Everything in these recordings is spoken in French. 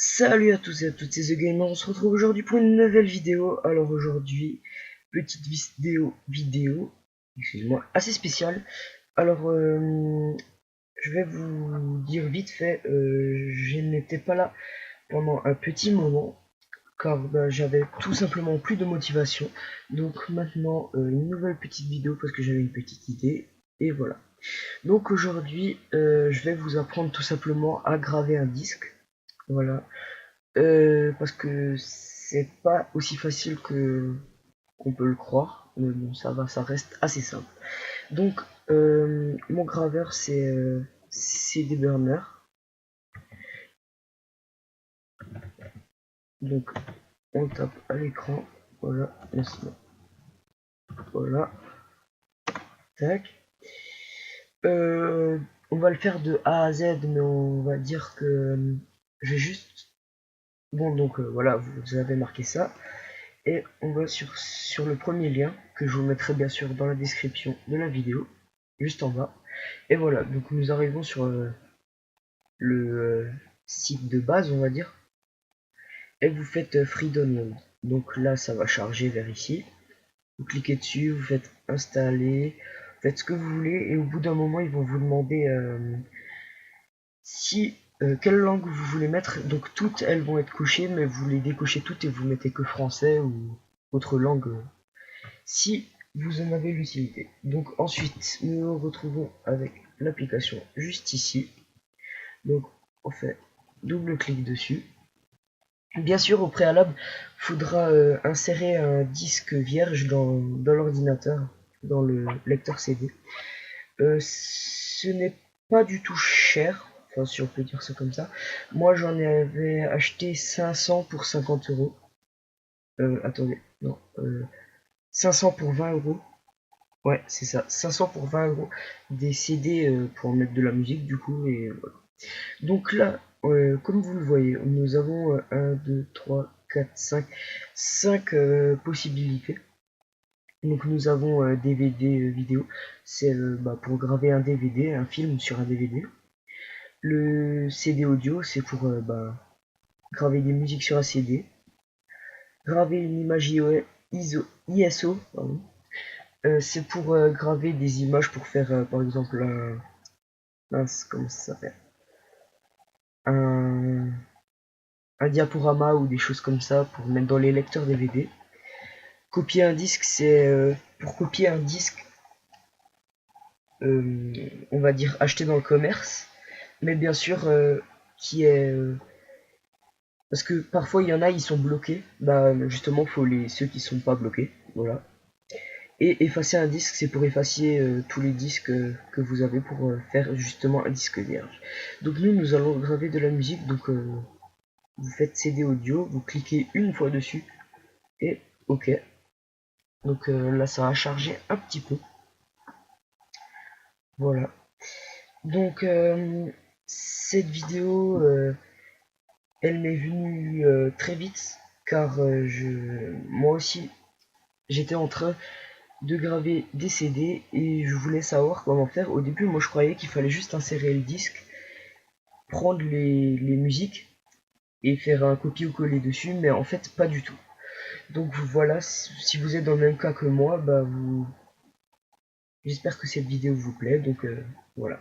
Salut à tous et à toutes, c'est The Gamer, on se retrouve aujourd'hui pour une nouvelle vidéo. Alors aujourd'hui, petite vidéo, excusez-moi, assez spéciale. Alors, je vais vous dire vite fait, je n'étais pas là pendant un petit moment, car j'avais tout simplement plus de motivation. Donc maintenant, une nouvelle petite vidéo parce que j'avais une petite idée, et voilà. Donc aujourd'hui, je vais vous apprendre tout simplement à graver un disque. Voilà. Parce que c'est pas aussi facile que qu'on peut le croire, mais bon, ça va, ça reste assez simple. Donc, mon graveur, c'est des burners. Donc, on tape à l'écran. Voilà, laisse-moi. Voilà, tac. On va le faire de A à Z, mais on va dire que j'ai juste. Bon, donc voilà, vous avez marqué ça. Et on va sur le premier lien, que je vous mettrai bien sûr dans la description de la vidéo, juste en bas. Et voilà, donc nous arrivons sur le site de base, on va dire, et vous faites Free Download. Donc là, ça va charger vers ici. Vous cliquez dessus, vous faites installer, vous faites ce que vous voulez, et au bout d'un moment, ils vont vous demander si quelle langue vous voulez mettre. Donc toutes elles vont être couchées, mais vous les décochez toutes et vous mettez que français ou autre langue si vous en avez l'utilité. Donc ensuite, nous nous retrouvons avec l'application juste ici. Donc on fait double clic dessus. Bien sûr, au préalable, il faudra insérer un disque vierge dans l'ordinateur, dans le lecteur CD. Ce n'est pas du tout cher, enfin si on peut dire ça comme ça. Moi j'en avais acheté 500 pour 50 euros. Attendez, non, 500 pour 20 euros. Ouais, c'est ça, 500 pour 20 euros, des CD pour en mettre de la musique du coup, et voilà. Donc là, comme vous le voyez, nous avons 1, 2, 3, 4, 5, 5 possibilités. Donc nous avons DVD vidéo, c'est pour graver un DVD, un film sur un DVD. Le CD audio, c'est pour graver des musiques sur un CD. Graver une image ISO, pardon. C'est pour graver des images pour faire par exemple mince, comment ça s'appelle, un, un diaporama ou des choses comme ça pour mettre dans les lecteurs DVD. Copier un disque, c'est pour copier un disque, on va dire acheté dans le commerce, mais bien sûr qui est parce que parfois il y en a, ils sont bloqués. Bah justement, faut ceux qui sont pas bloqués, voilà. Et effacer un disque, c'est pour effacer tous les disques que vous avez pour faire justement un disque vierge. Donc nous allons graver de la musique. Donc vous faites CD audio, vous cliquez une fois dessus et OK. Donc là, ça va charger un petit peu. Voilà. Donc cette vidéo, elle m'est venue très vite car moi aussi, j'étais en train de graver des CD et je voulais savoir comment faire. Au début, moi, je croyais qu'il fallait juste insérer le disque, prendre les musiques et faire un copier-coller dessus, mais en fait, pas du tout. Donc voilà, si vous êtes dans le même cas que moi, j'espère que cette vidéo vous plaît. Donc voilà.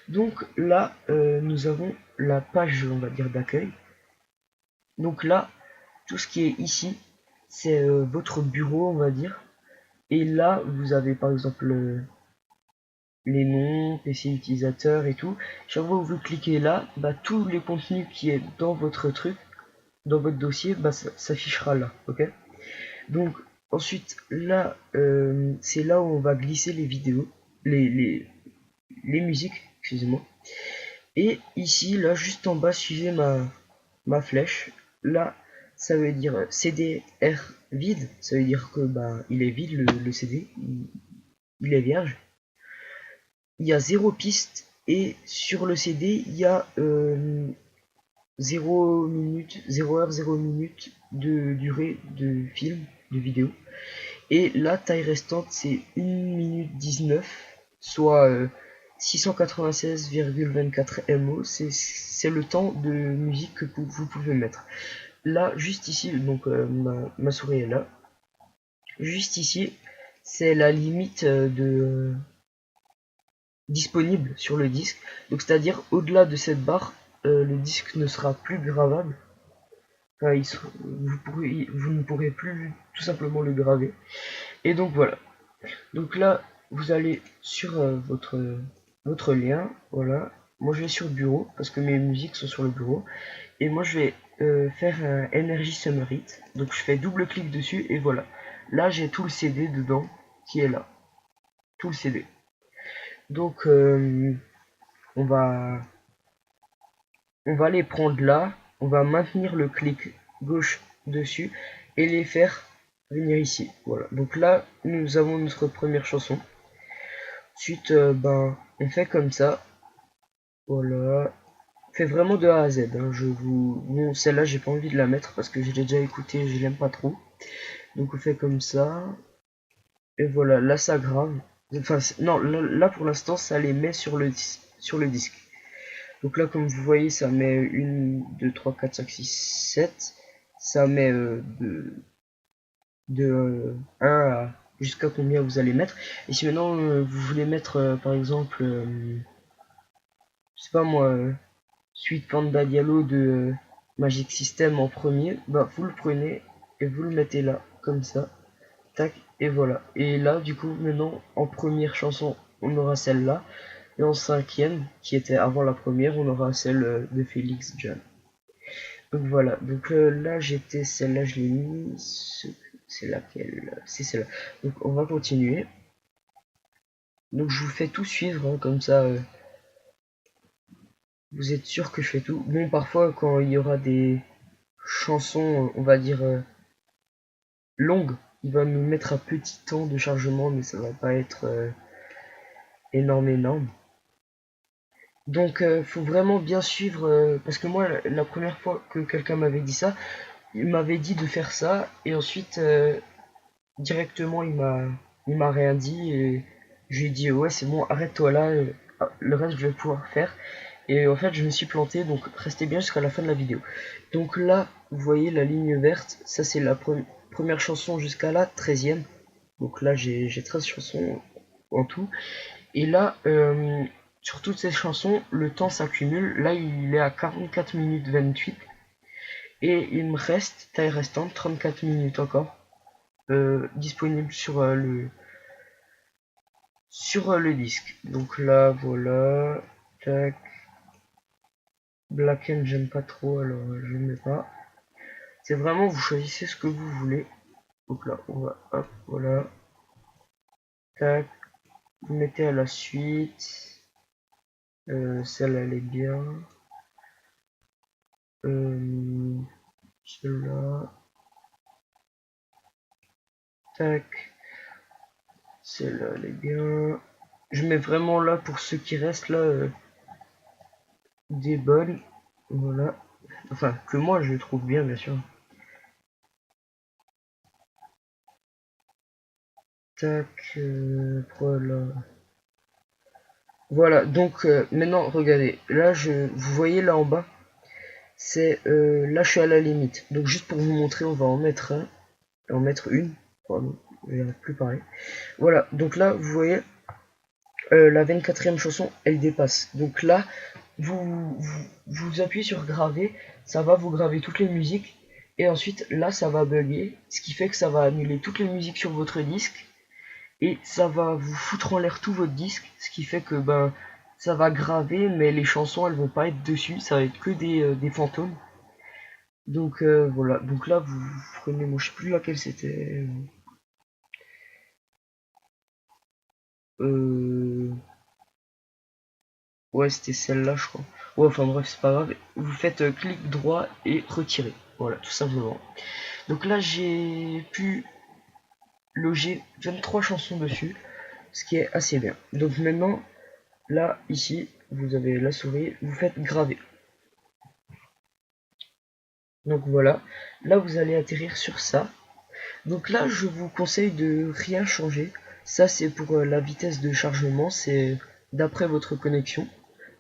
Donc là, nous avons la page, on va dire, d'accueil. Donc là, tout ce qui est ici, c'est votre bureau, on va dire. Et là, vous avez par exemple les noms, PC utilisateur et tout. Chaque fois que vous cliquez là, tous les contenus qui est dans votre truc, dans votre dossier, ça s'affichera là, ok. Donc ensuite là, c'est là où on va glisser les vidéos, les, les, les musiques, excusez-moi. Et ici, là, juste en bas, suivez ma flèche. Là, ça veut dire CDR vide, ça veut dire que il est vide le CD, il est vierge. Il y a 0 piste et sur le CD il y a 0 minute, 0 heure, 0 minute de durée de film, de vidéo. Et la taille restante c'est 1 minute 19, soit 696,24 MO, c'est le temps de musique que vous pouvez mettre. Là, juste ici, donc ma souris est là. Juste ici, c'est la limite de disponible sur le disque. Donc c'est-à-dire au-delà de cette barre, le disque ne sera plus gravable. Enfin, vous ne pourrez plus tout simplement le graver. Et donc voilà. Donc là, vous allez sur votre lien. Voilà. Moi je vais sur bureau parce que mes musiques sont sur le bureau. Et moi je vais faire un Energy Summer Hit. Donc je fais double clic dessus et voilà. Là j'ai tout le CD dedans qui est là. Tout le CD. Donc on va les prendre là. On va maintenir le clic gauche dessus et les faire venir ici. Voilà. Donc là nous avons notre première chanson. Ensuite on fait comme ça. Voilà. Fait vraiment de A à Z. Hein. Bon, celle-là, j'ai pas envie de la mettre parce que je l'ai déjà écoutée, je l'aime pas trop. Donc on fait comme ça. Et voilà, là ça grave. Enfin, non, là pour l'instant, ça les met sur le disque. Donc là, comme vous voyez, ça met 1, 2, 3, 4, 5, 6, 7. Ça met de 1 à jusqu'à combien vous allez mettre. Et si maintenant vous voulez mettre, par exemple, je sais pas moi, Suite Panda Diallo de Magic System en premier, bah vous le prenez et vous le mettez là, comme ça, tac, et voilà. Et là, du coup, maintenant, en première chanson, on aura celle-là, et en cinquième, qui était avant la première, on aura celle de Félix John. Donc voilà, donc là j'étais, celle-là je l'ai mis, c'est laquelle? C'est celle-là. Donc on va continuer. Donc je vous fais tout suivre, hein, comme ça, vous êtes sûr que je fais tout. Bon, parfois quand il y aura des chansons, on va dire longues, il va nous mettre un petit temps de chargement, mais ça va pas être énorme. Donc faut vraiment bien suivre, parce que moi la première fois que quelqu'un m'avait dit ça, il m'avait dit de faire ça, et ensuite directement il m'a rien dit, et je lui ai dit ouais c'est bon, arrête-toi là, le reste je vais pouvoir faire. Et en fait je me suis planté, donc restez bien jusqu'à la fin de la vidéo. Donc là vous voyez la ligne verte, ça c'est la première chanson jusqu'à la 13e. Donc là j'ai 13 chansons en tout. Et là sur toutes ces chansons le temps s'accumule. Là il est à 44 minutes 28. Et il me reste, taille restante, 34 minutes encore disponible sur le disque. Donc là voilà. Tac. Black M j'aime pas trop, alors je ne mets pas. C'est vraiment, vous choisissez ce que vous voulez. Donc là, on va, hop, voilà. Tac. Vous mettez à la suite. Celle-là, elle est bien. Celle-là. Tac. Celle-là, elle est bien. Je mets vraiment là, pour ceux qui restent là, des bonnes. Voilà. Enfin, que moi je trouve bien sûr. Tac, voilà. Voilà, donc maintenant regardez, là vous voyez là en bas, c'est là je suis à la limite. Donc juste pour vous montrer, on va en mettre une. Pardon, je n'arrive plus parler. Voilà, donc là vous voyez, la 24e chanson, elle dépasse. Donc là, vous appuyez sur graver, ça va vous graver toutes les musiques. Et ensuite là ça va bugger, ce qui fait que ça va annuler toutes les musiques sur votre disque. Et ça va vous foutre en l'air tout votre disque, ce qui fait que ça va graver, mais les chansons elles vont pas être dessus, ça va être que des fantômes. Donc voilà, donc là vous prenez, moi je sais plus laquelle c'était. Ouais, c'était celle-là je crois. Ouais, enfin bref, c'est pas grave. Vous faites clic droit et retirer. Voilà, tout simplement. Donc là j'ai pu loger 23 chansons dessus, ce qui est assez bien. Donc maintenant, là, ici, vous avez la souris, vous faites graver. Donc voilà, là vous allez atterrir sur ça. Donc là je vous conseille de rien changer. Ça c'est pour la vitesse de chargement, c'est d'après votre connexion.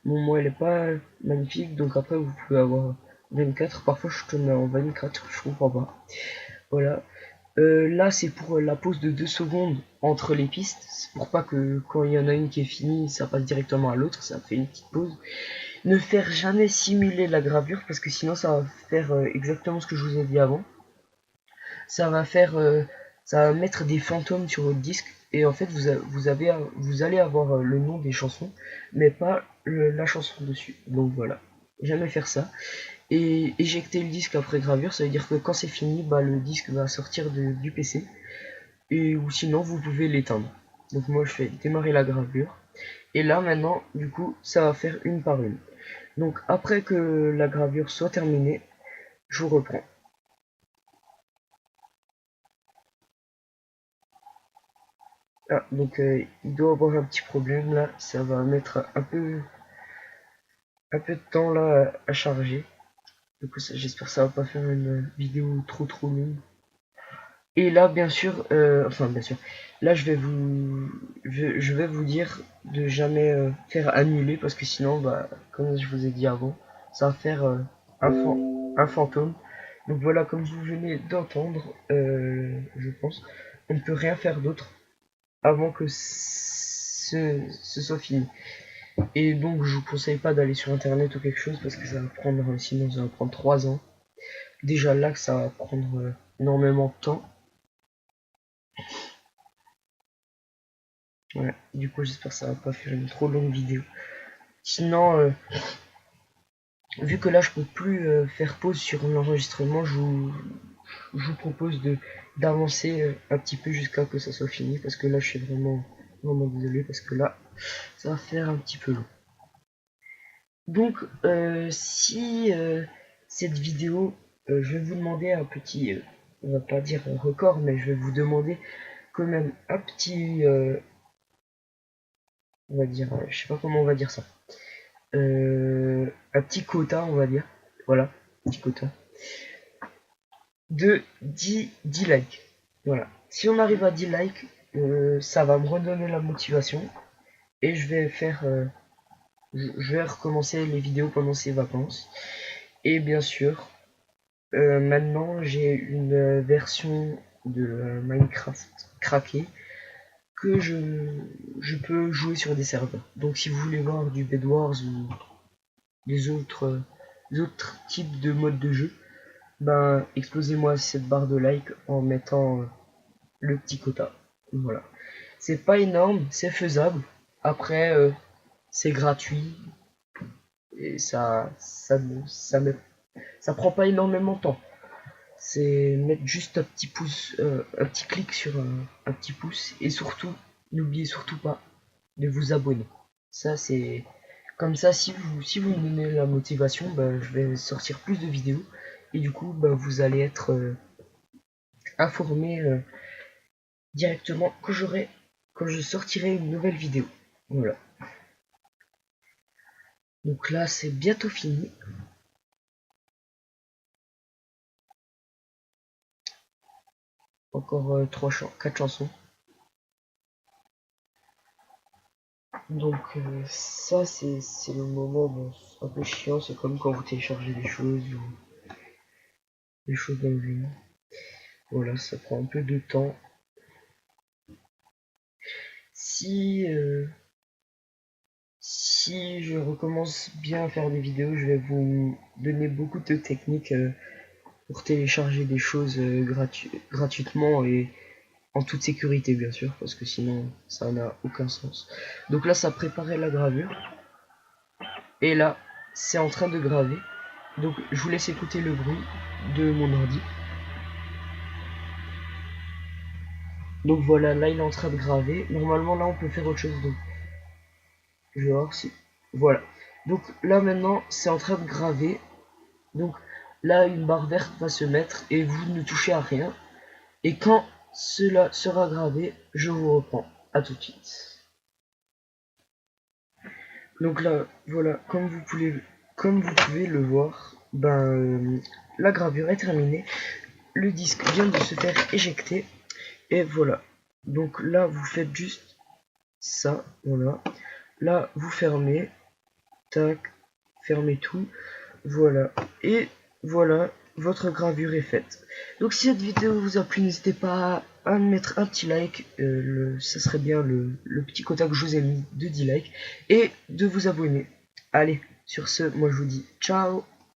Bon, moi elle est pas magnifique, donc après vous pouvez avoir 24. Parfois je te mets en 24, je comprends pas. Voilà. Là c'est pour la pause de 2 secondes entre les pistes. C'est pour pas que quand il y en a une qui est finie, ça passe directement à l'autre, ça fait une petite pause. Ne faire jamais simuler la gravure parce que sinon ça va faire exactement ce que je vous ai dit avant. Ça va faire, ça va mettre des fantômes sur votre disque et en fait vous allez avoir le nom des chansons mais pas la chanson dessus. Donc voilà, jamais faire ça. Et éjecter le disque après gravure, ça veut dire que quand c'est fini, bah, le disque va sortir du PC et ou sinon vous pouvez l'éteindre. Donc moi je fais démarrer la gravure et là maintenant du coup ça va faire une par une. Donc après que la gravure soit terminée, je vous reprends. Ah, donc il doit avoir un petit problème là, ça va mettre un peu de temps là à charger. Du coup j'espère que ça va pas faire une vidéo trop longue. Et là bien sûr, enfin bien sûr, là je vais vous dire de jamais faire annuler parce que sinon bah comme je vous ai dit avant, ça va faire un fantôme. Donc voilà, comme vous venez d'entendre, je pense, on ne peut rien faire d'autre avant que ce soit fini. Et donc je vous conseille pas d'aller sur internet ou quelque chose parce que ça va prendre, sinon ça va prendre 3 ans. Déjà là que ça va prendre énormément de temps. Ouais, du coup j'espère que ça va pas faire une trop longue vidéo. Sinon, vu que là je peux plus faire pause sur l'enregistrement, je vous propose d'avancer un petit peu jusqu'à que ça soit fini parce que là je suis vraiment désolé parce que là ça va faire un petit peu long. Donc si cette vidéo, je vais vous demander un petit, on va pas dire un record, mais je vais vous demander quand même un petit, on va dire, je sais pas comment on va dire ça, un petit quota, on va dire, voilà, petit quota, de 10 likes. Voilà. Si on arrive à 10 likes, ça va me redonner la motivation et je vais faire, je vais recommencer les vidéos pendant ces vacances. Et bien sûr, maintenant j'ai une version de Minecraft craquée que je peux jouer sur des serveurs. Donc si vous voulez voir du Bed Wars ou des autres types de modes de jeu, ben explosez-moi cette barre de like en mettant le petit quota. Voilà. C'est pas énorme, c'est faisable. Après, c'est gratuit et ça prend pas énormément de temps. C'est mettre juste un petit pouce, un petit clic sur un petit pouce et surtout, n'oubliez surtout pas de vous abonner. Ça c'est comme ça si vous me donnez la motivation, bah, je vais sortir plus de vidéos et du coup bah, vous allez être informé directement quand je sortirai une nouvelle vidéo. Voilà. Donc là c'est bientôt fini. Encore 4 chansons. Donc ça c'est le moment bon, un peu chiant, c'est comme quand vous téléchargez des choses ou des choses dans le jeu. Voilà, ça prend un peu de temps. Si si je recommence bien à faire des vidéos, je vais vous donner beaucoup de techniques pour télécharger des choses gratuitement et en toute sécurité bien sûr, parce que sinon ça n'a aucun sens. Donc là ça préparait la gravure, et là c'est en train de graver. Donc je vous laisse écouter le bruit de mon ordi. Donc voilà, là il est en train de graver. Normalement là on peut faire autre chose. Donc je vais voir si... Voilà. Donc là maintenant c'est en train de graver. Donc là une barre verte va se mettre et vous ne touchez à rien. Et quand cela sera gravé, je vous reprends. À tout de suite. Donc là, voilà, comme vous pouvez le voir, ben, la gravure est terminée. Le disque vient de se faire éjecter. Et voilà. Donc là, vous faites juste ça, voilà. là vous fermez, tac, fermez tout, voilà, et voilà, votre gravure est faite. Donc si cette vidéo vous a plu, n'hésitez pas à mettre un petit like, ça serait bien le petit quota que je vous ai mis de 10 likes, et de vous abonner. Allez, sur ce, moi je vous dis ciao.